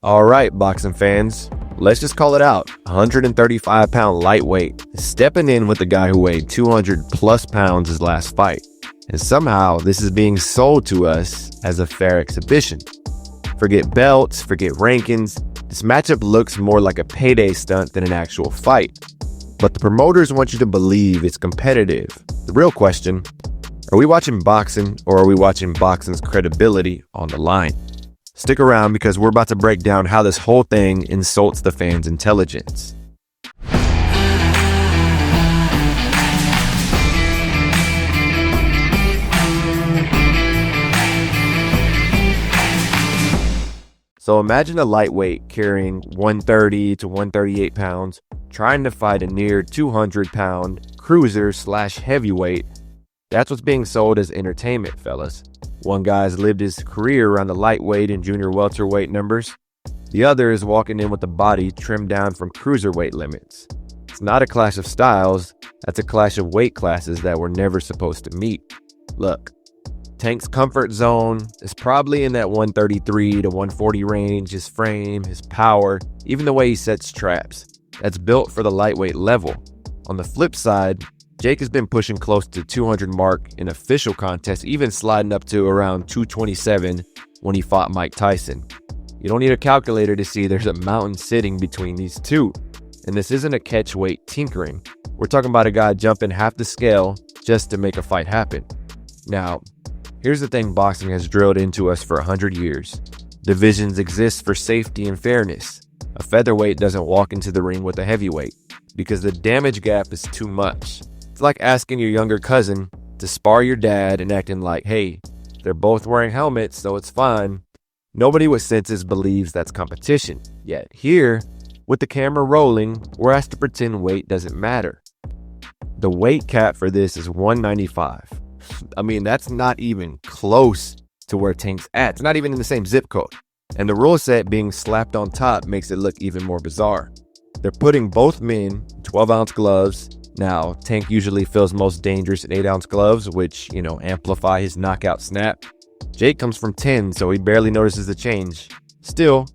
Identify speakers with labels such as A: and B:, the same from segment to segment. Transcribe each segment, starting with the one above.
A: All right, boxing fans, let's just call it out. 135-pound lightweight is stepping in with the guy who weighed 200 plus pounds his last fight. And somehow this is being sold to us as a fair exhibition. Forget belts, forget rankings. This matchup looks more like a payday stunt than an actual fight. But the promoters want you to believe it's competitive. The real question, are we watching boxing or are we watching boxing's credibility on the line? Stick around because we're about to break down how this whole thing insults the fans' intelligence. So imagine a lightweight carrying 130 to 138 pounds, trying to fight a near 200-pound cruiser/heavyweight. That's what's being sold as entertainment, fellas. One guy's lived his career around the lightweight and junior welterweight numbers. The other is walking in with a body trimmed down from cruiserweight limits. It's not a clash of styles, that's a clash of weight classes that were never supposed to meet. Look, Tank's comfort zone is probably in that 133 to 140 range. His frame, his power, even the way he sets traps. That's built for the lightweight level. On the flip side, Jake has been pushing close to 200 mark in official contests, even sliding up to around 227 when he fought Mike Tyson. You don't need a calculator to see there's a mountain sitting between these two. And this isn't a catch weight tinkering. We're talking about a guy jumping half the scale just to make a fight happen. Now, here's the thing boxing has drilled into us for 100 years. Divisions exist for safety and fairness. A featherweight doesn't walk into the ring with a heavyweight because the damage gap is too much. It's like asking your younger cousin to spar your dad and acting like, hey, they're both wearing helmets, so it's fine. Nobody with senses believes that's competition. Yet here, with the camera rolling, we're asked to pretend weight doesn't matter. The weight cap for this is 195. I mean, that's not even close to where Tank's at. It's not even in the same zip code. And the rule set being slapped on top makes it look even more bizarre. They're putting both men in 12-ounce gloves. Now, Tank usually feels most dangerous in 8-ounce gloves, which, amplify his knockout snap. Jake comes from 10, so he barely notices the change. Still,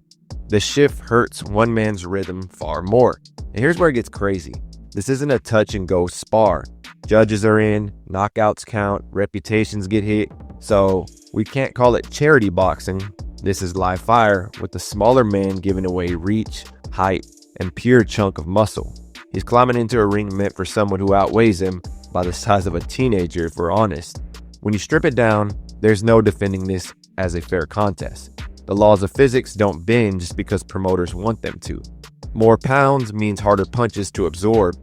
A: the shift hurts one man's rhythm far more. And here's where it gets crazy. This isn't a touch-and-go spar. Judges are in, knockouts count, reputations get hit. So we can't call it charity boxing. This is live fire with the smaller man giving away reach, height, and pure chunk of muscle. He's climbing into a ring meant for someone who outweighs him by the size of a teenager, if we're honest. When you strip it down, there's no defending this as a fair contest. The laws of physics don't bend just because promoters want them to. More pounds means harder punches to absorb,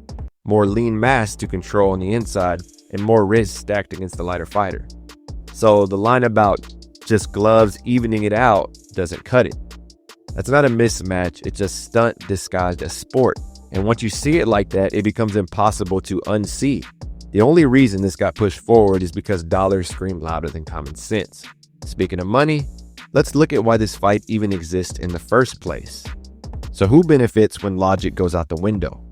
A: more lean mass to control on the inside, and more wrists stacked against the lighter fighter. So the line about just gloves evening it out doesn't cut it. That's not a mismatch, it's just stunt disguised as sport. And once you see it like that, it becomes impossible to unsee. The only reason this got pushed forward is because dollars scream louder than common sense. Speaking of money, let's look at why this fight even exists in the first place. So who benefits when logic goes out the window?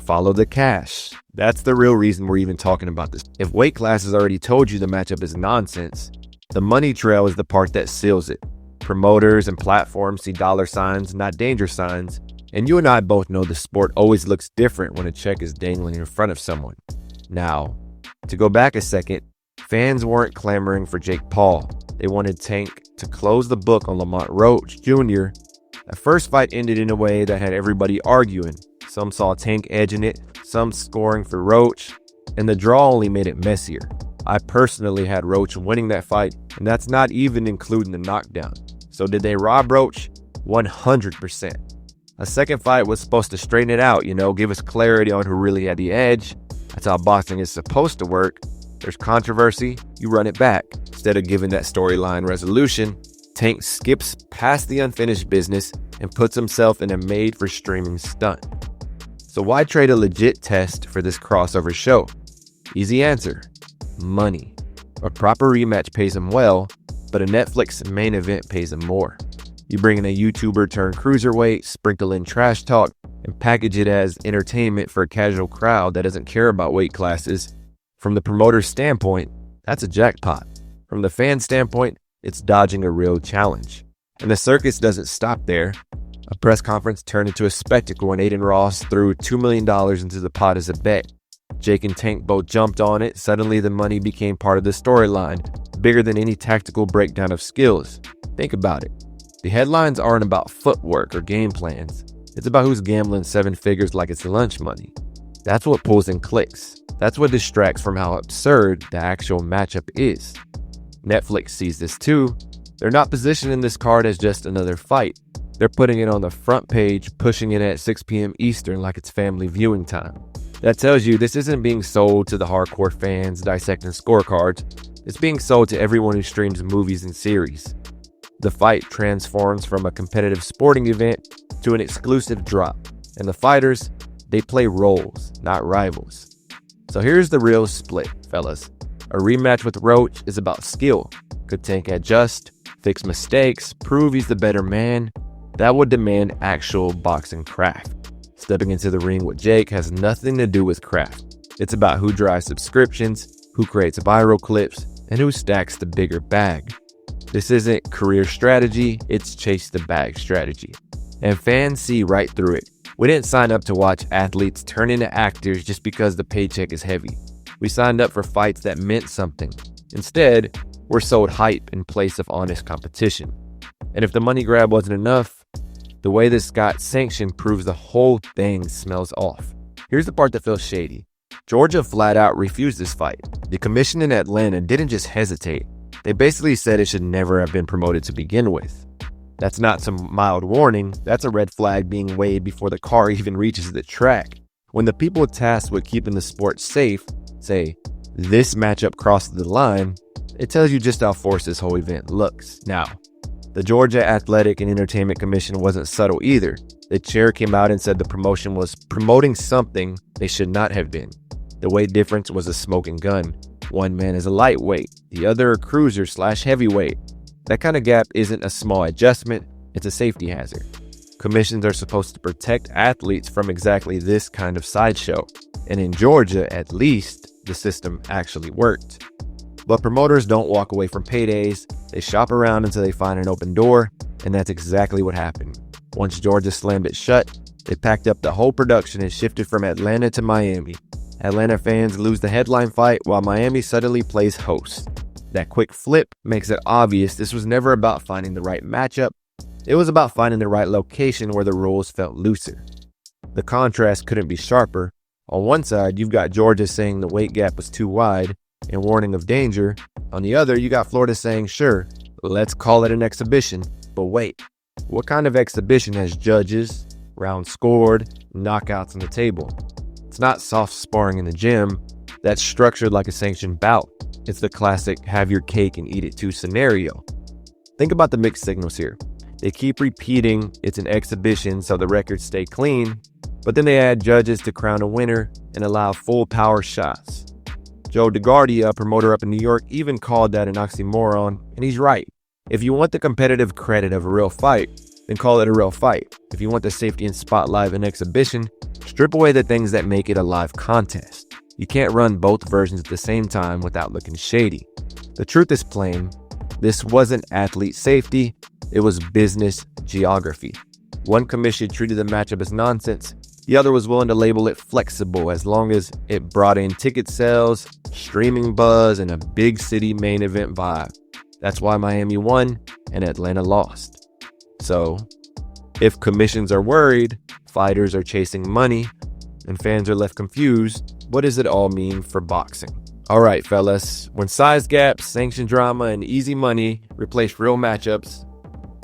A: Follow the cash. That's the real reason we're even talking about this. If weight class has already told you the matchup is nonsense, the money trail is the part that seals it. Promoters and platforms see dollar signs, not danger signs. And you and I both know the sport always looks different when a check is dangling in front of someone. Now, to go back a second, fans weren't clamoring for Jake Paul. They wanted Tank to close the book on Lamont Roach Jr. That first fight ended in a way that had everybody arguing. Some saw Tank edging it, some scoring for Roach, and the draw only made it messier. I personally had Roach winning that fight, and that's not even including the knockdown. So did they rob Roach? 100%. A second fight was supposed to straighten it out, give us clarity on who really had the edge. That's how boxing is supposed to work. There's controversy, you run it back. Instead of giving that storyline resolution, Tank skips past the unfinished business and puts himself in a made-for-streaming stunt. So why trade a legit test for this crossover show? Easy answer, money. A proper rematch pays him well, but a Netflix main event pays him more. You bring in a YouTuber turned cruiserweight, sprinkle in trash talk, and package it as entertainment for a casual crowd that doesn't care about weight classes. From the promoter's standpoint, that's a jackpot. From the fan standpoint, it's dodging a real challenge. And the circus doesn't stop there. A press conference turned into a spectacle when Adin Ross threw $2 million into the pot as a bet. Jake and Tank both jumped on it. Suddenly the money became part of the storyline, bigger than any tactical breakdown of skills. Think about it. The headlines aren't about footwork or game plans. It's about who's gambling 7 figures like it's lunch money. That's what pulls in clicks. That's what distracts from how absurd the actual matchup is. Netflix sees this too. They're not positioning this card as just another fight. They're putting it on the front page, pushing it at 6 p.m. Eastern like it's family viewing time. That tells you this isn't being sold to the hardcore fans dissecting scorecards. It's being sold to everyone who streams movies and series. The fight transforms from a competitive sporting event to an exclusive drop. And the fighters, they play roles, not rivals. So here's the real split, fellas. A rematch with Roach is about skill. Could Tank adjust, fix mistakes, prove he's the better man? That would demand actual boxing craft. Stepping into the ring with Jake has nothing to do with craft. It's about who drives subscriptions, who creates viral clips, and who stacks the bigger bag. This isn't career strategy, it's chase the bag strategy. And fans see right through it. We didn't sign up to watch athletes turn into actors just because the paycheck is heavy. We signed up for fights that meant something. Instead, we're sold hype in place of honest competition. And if the money grab wasn't enough, the way this got sanctioned proves the whole thing smells off. Here's the part that feels shady. Georgia flat out refused this fight. The commission in Atlanta didn't just hesitate. They basically said it should never have been promoted to begin with. That's not some mild warning. That's a red flag being waved before the car even reaches the track. When the people tasked with keeping the sport safe say, this matchup crosses the line, it tells you just how forced this whole event looks. Now, the Georgia Athletic and Entertainment Commission wasn't subtle either. The chair came out and said the promotion was promoting something they should not have been. The weight difference was a smoking gun. One man is a lightweight, the other a cruiser/heavyweight. That kind of gap isn't a small adjustment, it's a safety hazard. Commissions are supposed to protect athletes from exactly this kind of sideshow. And in Georgia, at least, the system actually worked. But promoters don't walk away from paydays. They shop around until they find an open door, and that's exactly what happened. Once Georgia slammed it shut, they packed up the whole production and shifted from Atlanta to Miami. Atlanta fans lose the headline fight while Miami suddenly plays host. That quick flip makes it obvious this was never about finding the right matchup. It was about finding the right location where the rules felt looser. The contrast couldn't be sharper. On one side, you've got Georgia saying the weight gap was too wide and warning of danger. On the other, you got Florida saying, sure, let's call it an exhibition. But wait, what kind of exhibition has judges, rounds scored, knockouts on the table? It's not soft sparring in the gym. That's structured like a sanctioned bout. It's the classic have your cake and eat it too scenario. Think about the mixed signals here. They keep repeating it's an exhibition so the records stay clean, but then they add judges to crown a winner and allow full power shots. Joe DeGuardia, a promoter up in New York, even called that an oxymoron, and he's right. If you want the competitive credit of a real fight, then call it a real fight. If you want the safety and spotlight of an exhibition, strip away the things that make it a live contest. You can't run both versions at the same time without looking shady. The truth is plain. This wasn't athlete safety, it was business geography. One commission treated the matchup as nonsense. The other was willing to label it flexible as long as it brought in ticket sales, streaming buzz, and a big city main event vibe. That's why Miami won and Atlanta lost. So, if commissions are worried, fighters are chasing money, and fans are left confused, what does it all mean for boxing? All right, fellas, when size gaps, sanction drama, and easy money replace real matchups,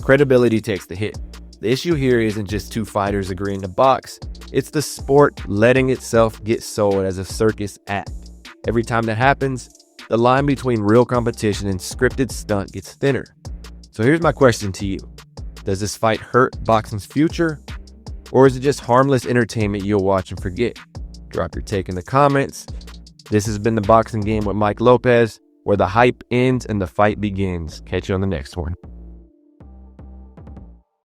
A: credibility takes the hit. The issue here isn't just two fighters agreeing to box, it's the sport letting itself get sold as a circus act. Every time that happens, the line between real competition and scripted stunt gets thinner. So here's my question to you. Does this fight hurt boxing's future? Or is it just harmless entertainment you'll watch and forget? Drop your take in the comments. This has been The Boxing Game with Mike Lopez, where the hype ends and the fight begins. Catch you on the next one.